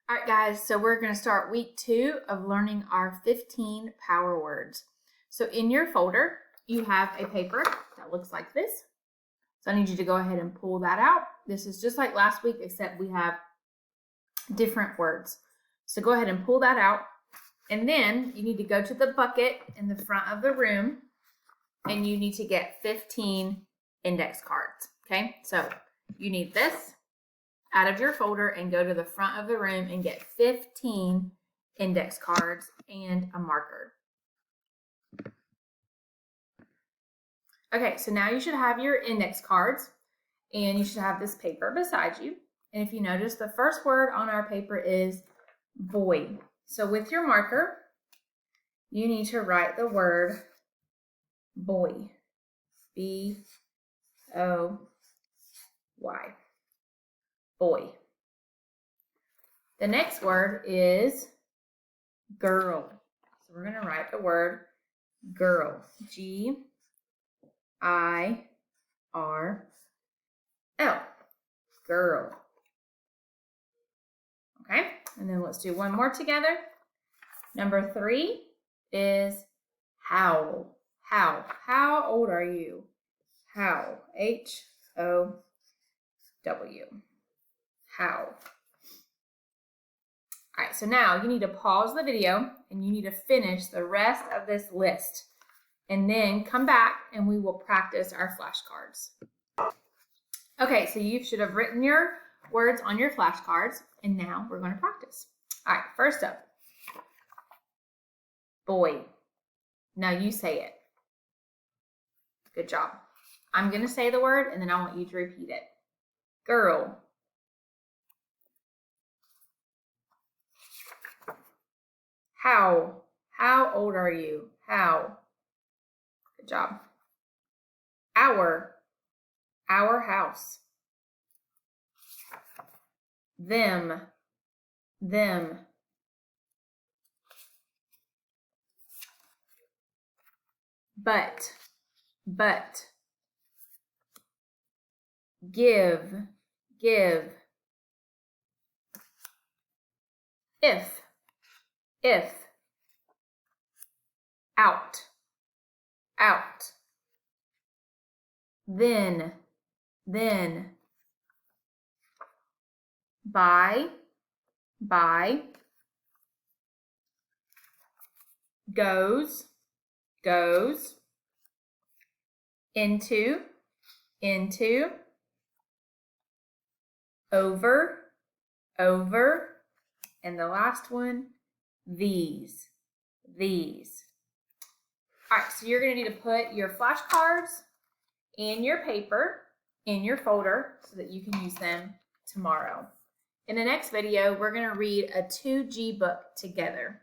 All right, guys, so we're going to start week 2 of learning our 15 power words. So in your folder, you have a paper that looks like this. So I need you to go ahead and pull that out. This is just like last week, except we have different words. So go ahead and pull that out. And then you need to go to the bucket in the front of the room, and you need to get 15 index cards. Okay, so you need this out of your folder and go to the front of the room and get 15 index cards and a marker. Okay, so now you should have your index cards and you should have this paper beside you. And if you notice, the first word on our paper is boy. So with your marker, you need to write the word boy. B-O-Y. Boy. The next word is girl. So we're going to write the word girl. G-I-R-L. Girl. Okay, and then let's do one more together. Number 3 is howl. Howl. How old are you? Howl. H-O-W. Howl. All right, so now you need to pause the video and you need to finish the rest of this list. And then come back and we will practice our flashcards. Okay, so you should have written your words on your flashcards, and now we're going to practice. All right, first up, boy. Now you say it. Good job. I'm going to say the word, and then I want you to repeat it. Girl. How? How old are you? How? Good job. Our house. Them. But. Give. If. Out. Then. By. Goes. Into. Over. And the last one, these. All right, so you're going to need to put your flashcards and your paper in your folder so that you can use them tomorrow. In the next video, we're going to read a 2G book together.